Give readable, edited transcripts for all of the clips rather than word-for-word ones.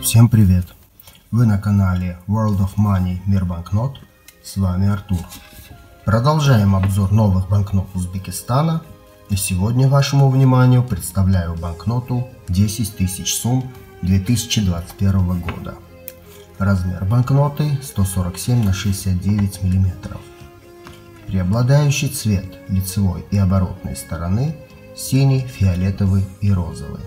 Всем привет! Вы на канале World of Money Мир банкнот. С вами Артур. Продолжаем обзор новых банкнот Узбекистана. И сегодня вашему вниманию представляю банкноту 10 тысяч сум 2021 года. Размер банкноты 147 на 69 мм. Преобладающий цвет лицевой и оборотной стороны синий, фиолетовый и розовый.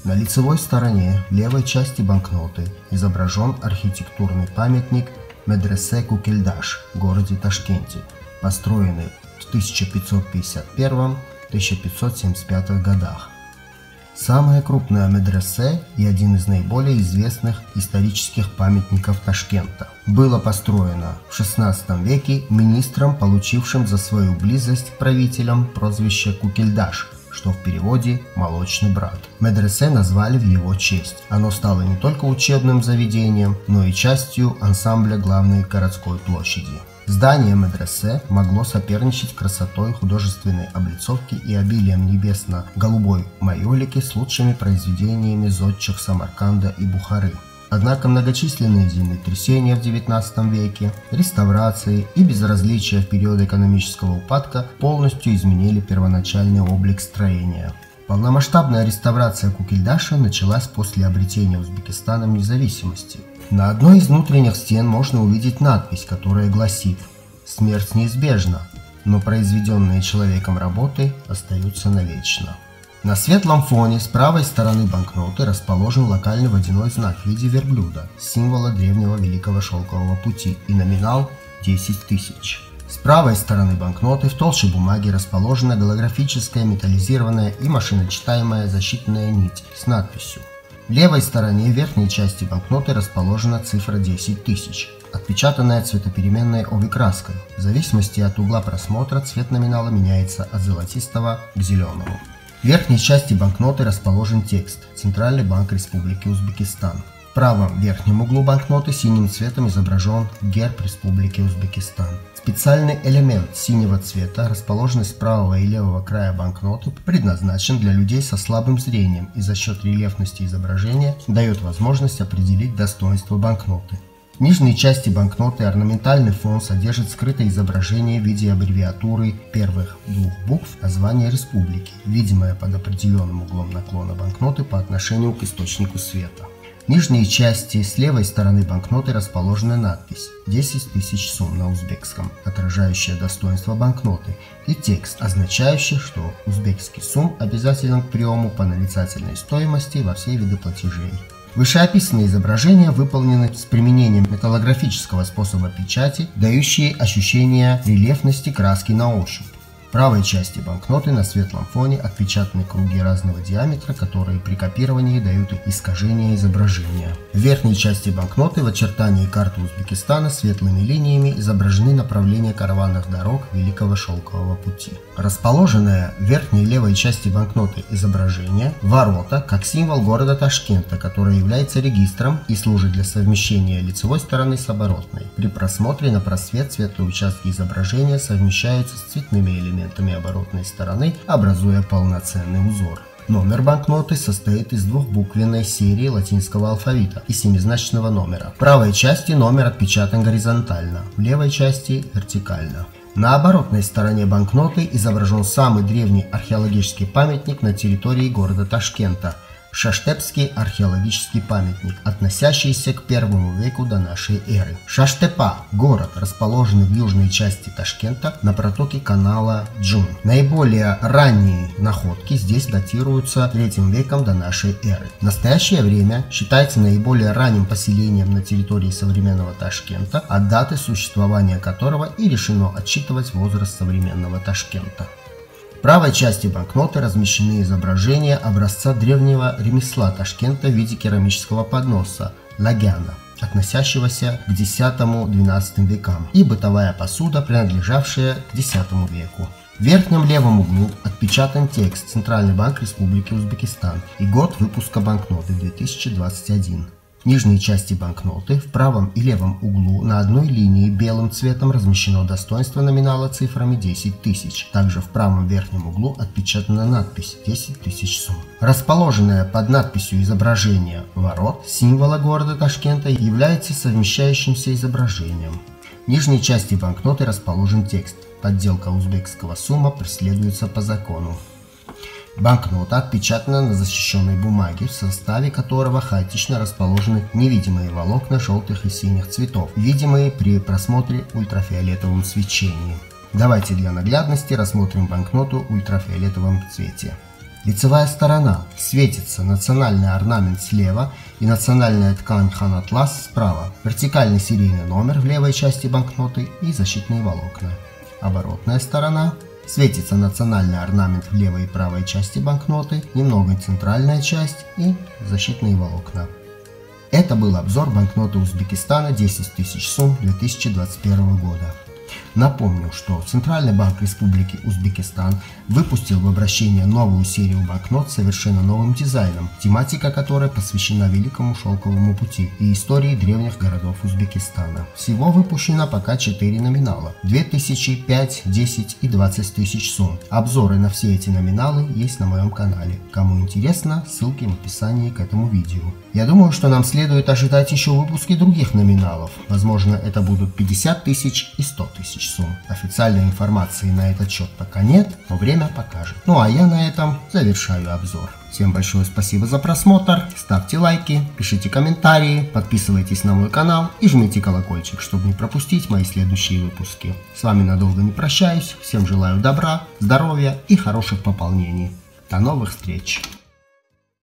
На лицевой стороне в левой части банкноты изображен архитектурный памятник Медресе Кукельдаш в городе Ташкенте, построенный в 1551-1575 годах. Самая крупная медресе и один из наиболее известных исторических памятников Ташкента. Было построено в XVI веке министром, получившим за свою близость к правителям прозвище Кукельдаш, что в переводе «молочный брат». Медресе назвали в его честь. Оно стало не только учебным заведением, но и частью ансамбля главной городской площади. Здание медресе могло соперничать красотой художественной облицовки и обилием небесно-голубой майолики с лучшими произведениями зодчих Самарканда и Бухары. Однако многочисленные землетрясения в XIX веке, реставрации и безразличие в период экономического упадка полностью изменили первоначальный облик строения. Полномасштабная реставрация Кукельдаша началась после обретения Узбекистаном независимости. На одной из внутренних стен можно увидеть надпись, которая гласит: «Смерть неизбежна, но произведенные человеком работы остаются навечно». На светлом фоне с правой стороны банкноты расположен локальный водяной знак в виде верблюда, символа древнего Великого Шелкового пути, и номинал 10 тысяч. С правой стороны банкноты в толще бумаги расположена голографическая, металлизированная и машиночитаемая защитная нить с надписью. В левой стороне верхней части банкноты расположена цифра 10 тысяч, отпечатанная цветопеременной ОВИ-краской. В зависимости от угла просмотра цвет номинала меняется от золотистого к зеленому. В верхней части банкноты расположен текст «Центральный банк Республики Узбекистан». В правом верхнем углу банкноты синим цветом изображен герб Республики Узбекистан. Специальный элемент синего цвета, расположенный с правого и левого края банкноты, предназначен для людей со слабым зрением и за счет рельефности изображения дает возможность определить достоинство банкноты. В нижней части банкноты орнаментальный фон содержит скрытое изображение в виде аббревиатуры первых двух букв названия республики, видимое под определенным углом наклона банкноты по отношению к источнику света. В нижней части с левой стороны банкноты расположена надпись «10 тысяч сум» на узбекском, отражающая достоинство банкноты, и текст, означающий, что узбекский сум обязателен к приему по нарицательной стоимости во все виды платежей. Вышеописанные изображения выполнены с применением металлографического способа печати, дающие ощущение рельефности краски на ощупь. В правой части банкноты на светлом фоне отпечатаны круги разного диаметра, которые при копировании дают искажение изображения. В верхней части банкноты в очертании карты Узбекистана светлыми линиями изображены направления караванных дорог Великого Шелкового пути. Расположенное в верхней левой части банкноты изображение ворота как символ города Ташкента, который является регистром и служит для совмещения лицевой стороны с оборотной. При просмотре на просвет светлые участки изображения совмещаются с цветными элементами оборотной стороны, образуя полноценный узор. Номер банкноты состоит из двухбуквенной серии латинского алфавита и семизначного номера. В правой части номер отпечатан горизонтально, в левой части вертикально. На оборотной стороне банкноты изображен самый древний археологический памятник на территории города Ташкента – Шаштепский археологический памятник, относящийся к 1 веку до нашей эры. Шаштепа – город, расположенный в южной части Ташкента на протоке канала Джун. Наиболее ранние находки здесь датируются 3 веком до нашей эры. В настоящее время считается наиболее ранним поселением на территории современного Ташкента, от даты существования которого и решено отсчитывать возраст современного Ташкента. В правой части банкноты размещены изображения образца древнего ремесла Ташкента в виде керамического подноса – лагяна, относящегося к X-XII векам, и бытовая посуда, принадлежавшая к X веку. В верхнем левом углу отпечатан текст «Центральный банк Республики Узбекистан» и год выпуска банкноты 2021. нижней части банкноты в правом и левом углу на одной линии белым цветом размещено достоинство номинала цифрами 10 тысяч. Также в правом верхнем углу отпечатана надпись 10 тысяч сум. Расположенное под надписью изображение ворот символа города Ташкента является совмещающимся изображением. В нижней части банкноты расположен текст «Подделка узбекского сума преследуется по закону». Банкнота отпечатана на защищенной бумаге, в составе которого хаотично расположены невидимые волокна желтых и синих цветов, видимые при просмотре ультрафиолетовым свечением. Давайте для наглядности рассмотрим банкноту в ультрафиолетовом цвете. Лицевая сторона. Светится национальный орнамент слева и национальная ткань хан-атлас справа, вертикальный серийный номер в левой части банкноты и защитные волокна. Оборотная сторона. Светится национальный орнамент в левой и правой части банкноты, немного центральная часть и защитные волокна. Это был обзор банкноты Узбекистана 10 тысяч сум 2021 года. Напомню, что Центральный банк Республики Узбекистан выпустил в обращение новую серию банкнот с совершенно новым дизайном, тематика которой посвящена Великому Шелковому пути и истории древних городов Узбекистана. Всего выпущено пока 4 номинала – 2000, 5, 10 и 20 тысяч сум. Обзоры на все эти номиналы есть на моем канале. Кому интересно, ссылки в описании к этому видео. Я думаю, что нам следует ожидать еще выпуски других номиналов. Возможно, это будут 50 тысяч и 100 тысяч сум. Официальной информации на этот счет пока нет, но время покажет. Ну а я на этом завершаю обзор. Всем большое спасибо за просмотр, ставьте лайки, пишите комментарии, подписывайтесь на мой канал и жмите колокольчик, чтобы не пропустить мои следующие выпуски. С вами надолго не прощаюсь, всем желаю добра, здоровья и хороших пополнений. До новых встреч!